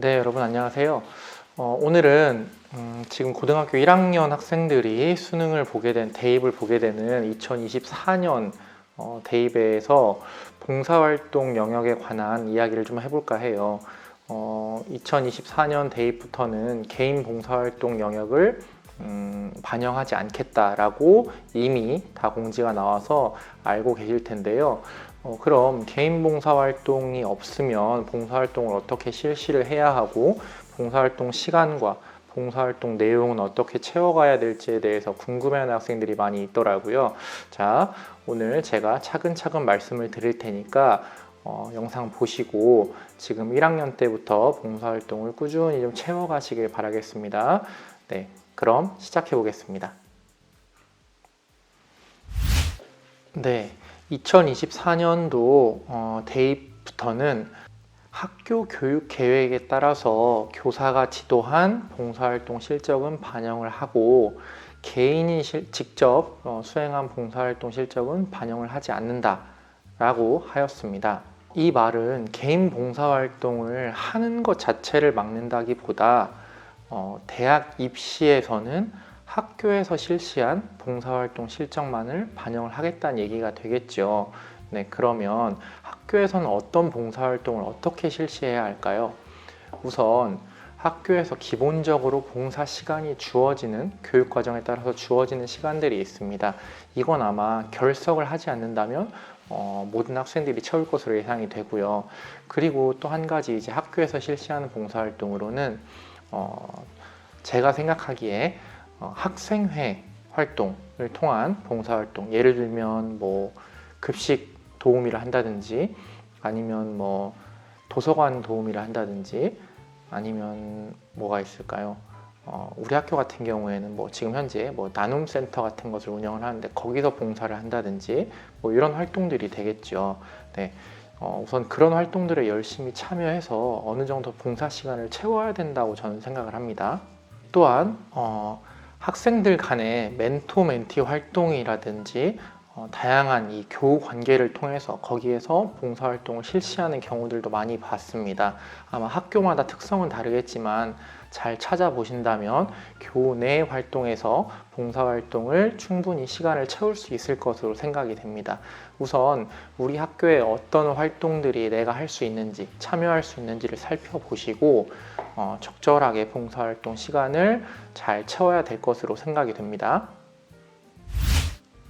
네, 여러분 안녕하세요. 오늘은 지금 고등학교 1학년 학생들이 수능을 보게 된 대입을 보게 되는 2024년 대입에서 봉사활동 영역에 관한 이야기를 좀 해볼까 해요. 2024년 대입부터는 개인 봉사활동 영역을 반영하지 않겠다라고 이미 다 공지가 나와서 알고 계실 텐데요. 그럼 개인 봉사활동이 없으면 봉사활동을 어떻게 실시를 해야 하고 봉사활동 시간과 봉사활동 내용은 어떻게 채워가야 될지에 대해서 궁금해하는 학생들이 많이 있더라고요. 자, 오늘 제가 차근차근 말씀을 드릴 테니까 영상 보시고 지금 1학년 때부터 봉사활동을 꾸준히 좀 채워가시길 바라겠습니다. 네, 그럼 시작해 보겠습니다. 네, 2024년도 대입부터는 학교 교육 계획에 따라서 교사가 지도한 봉사활동 실적은 반영을 하고 개인이 직접 수행한 봉사활동 실적은 반영을 하지 않는다라고 하였습니다. 이 말은 개인 봉사활동을 하는 것 자체를 막는다기보다 대학 입시에서는 학교에서 실시한 봉사활동 실적만을 반영을 하겠다는 얘기가 되겠죠. 네, 그러면 학교에서는 어떤 봉사활동을 어떻게 실시해야 할까요? 우선 학교에서 기본적으로 봉사 시간이 주어지는 교육과정에 따라서 주어지는 시간들이 있습니다. 이건 아마 결석을 하지 않는다면 모든 학생들이 채울 것으로 예상이 되고요. 그리고 또 한 가지 이제 학교에서 실시하는 봉사활동으로는 제가 생각하기에 학생회 활동을 통한 봉사활동, 예를 들면 뭐 급식 도우미를 한다든지 아니면 뭐 도서관 도우미를 한다든지 아니면 뭐가 있을까요? 우리 학교 같은 경우에는 뭐 지금 현재 뭐 나눔센터 같은 것을 운영을 하는데 거기서 봉사를 한다든지 뭐 이런 활동들이 되겠죠. 네. 우선 그런 활동들에 열심히 참여해서 어느 정도 봉사 시간을 채워야 된다고 저는 생각을 합니다. 또한 학생들 간의 멘토-멘티 활동이라든지 다양한 이 교우 관계를 통해서 거기에서 봉사활동을 실시하는 경우들도 많이 봤습니다. 아마 학교마다 특성은 다르겠지만 잘 찾아보신다면 교내 활동에서 봉사활동을 충분히 시간을 채울 수 있을 것으로 생각이 됩니다. 우선 우리 학교에 어떤 활동들이 내가 할 수 있는지 참여할 수 있는지를 살펴보시고 적절하게 봉사활동 시간을 잘 채워야 될 것으로 생각이 됩니다.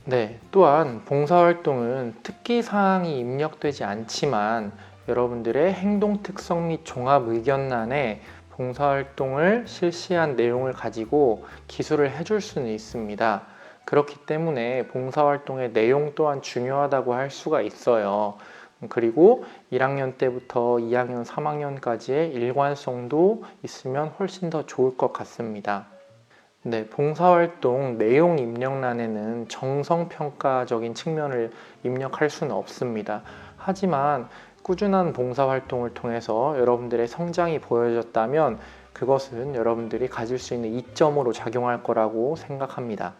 네, 또한 봉사활동은 특기사항이 입력되지 않지만 여러분들의 행동 특성 및 종합 의견란에 봉사활동을 실시한 내용을 가지고 기술을 해줄 수는 있습니다. 그렇기 때문에 봉사활동의 내용 또한 중요하다고 할 수가 있어요. 그리고 1학년 때부터 2학년, 3학년까지의 일관성도 있으면 훨씬 더 좋을 것 같습니다. 네, 봉사활동 내용 입력란에는 정성평가적인 측면을 입력할 수는 없습니다. 하지만 꾸준한 봉사활동을 통해서 여러분들의 성장이 보여졌다면 그것은 여러분들이 가질 수 있는 이점으로 작용할 거라고 생각합니다.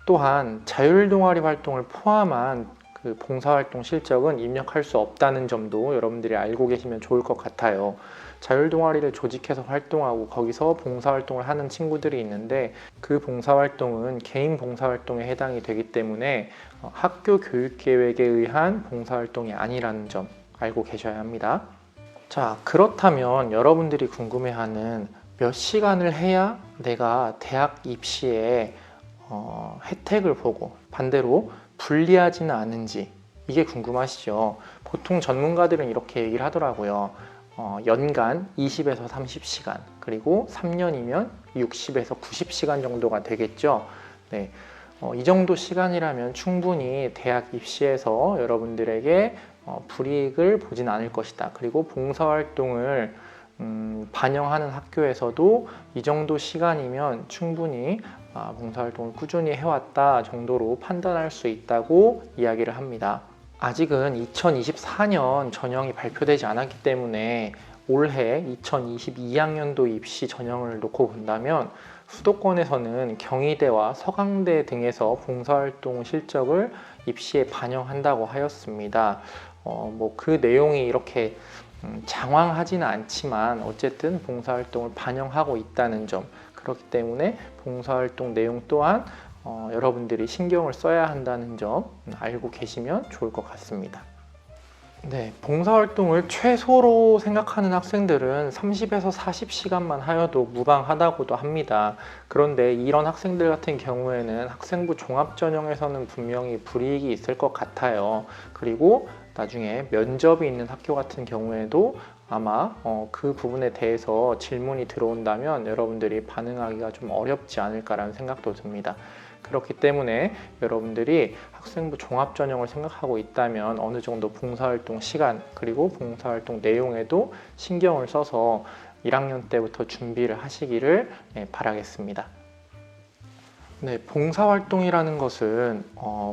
또한 자율동아리 활동을 포함한 그 봉사활동 실적은 입력할 수 없다는 점도 여러분들이 알고 계시면 좋을 것 같아요. 자율동아리를 조직해서 활동하고 거기서 봉사활동을 하는 친구들이 있는데 그 봉사활동은 개인 봉사활동에 해당이 되기 때문에 학교 교육계획에 의한 봉사활동이 아니라는 점 알고 계셔야 합니다. 자, 그렇다면 여러분들이 궁금해하는 몇 시간을 해야 내가 대학 입시에 혜택을 보고 반대로 불리하지는 않은지 이게 궁금하시죠? 보통 전문가들은 이렇게 얘기를 하더라고요. 연간 20에서 30시간 그리고 3년이면 60에서 90시간 정도가 되겠죠. 네, 이 정도 시간이라면 충분히 대학 입시에서 여러분들에게 불이익을 보진 않을 것이다. 그리고 봉사활동을 반영하는 학교에서도 이 정도 시간이면 충분히 봉사활동을 꾸준히 해왔다 정도로 판단할 수 있다고 이야기를 합니다. 아직은 2024년 전형이 발표되지 않았기 때문에 올해 2022학년도 입시 전형을 놓고 본다면 수도권에서는 경희대와 서강대 등에서 봉사활동 실적을 입시에 반영한다고 하였습니다. 그 내용이 이렇게 장황하지는 않지만 어쨌든 봉사활동을 반영하고 있다는 점, 그렇기 때문에 봉사활동 내용 또한 여러분들이 신경을 써야 한다는 점 알고 계시면 좋을 것 같습니다. 네, 봉사활동을 최소로 생각하는 학생들은 30에서 40시간만 하여도 무방하다고도 합니다. 그런데 이런 학생들 같은 경우에는 학생부 종합전형에서는 분명히 불이익이 있을 것 같아요. 그리고 나중에 면접이 있는 학교 같은 경우에도 아마 그 부분에 대해서 질문이 들어온다면 여러분들이 반응하기가 좀 어렵지 않을까라는 생각도 듭니다. 그렇기 때문에 여러분들이 학생부 종합전형을 생각하고 있다면 어느 정도 봉사활동 시간 그리고 봉사활동 내용에도 신경을 써서 1학년 때부터 준비를 하시기를 바라겠습니다. 네, 봉사활동이라는 것은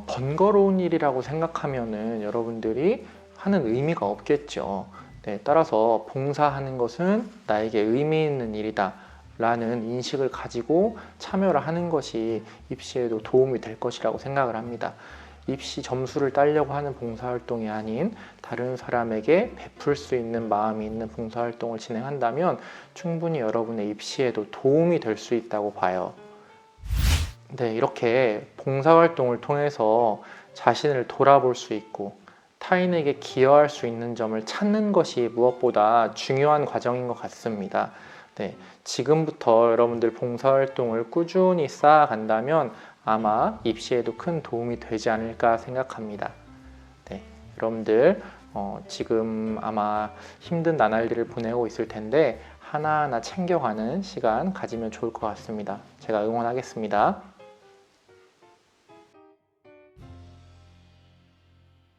번거로운 일이라고 생각하면은 여러분들이 하는 의미가 없겠죠. 네, 따라서 봉사하는 것은 나에게 의미 있는 일이다 라는 인식을 가지고 참여를 하는 것이 입시에도 도움이 될 것이라고 생각을 합니다. 입시 점수를 따려고 하는 봉사활동이 아닌 다른 사람에게 베풀 수 있는 마음이 있는 봉사활동을 진행한다면 충분히 여러분의 입시에도 도움이 될 수 있다고 봐요. 네, 이렇게 봉사활동을 통해서 자신을 돌아볼 수 있고 타인에게 기여할 수 있는 점을 찾는 것이 무엇보다 중요한 과정인 것 같습니다. 네, 지금부터 여러분들 봉사활동을 꾸준히 쌓아간다면 아마 입시에도 큰 도움이 되지 않을까 생각합니다. 네, 여러분들 지금 아마 힘든 나날들을 보내고 있을 텐데 하나하나 챙겨가는 시간 가지면 좋을 것 같습니다. 제가 응원하겠습니다.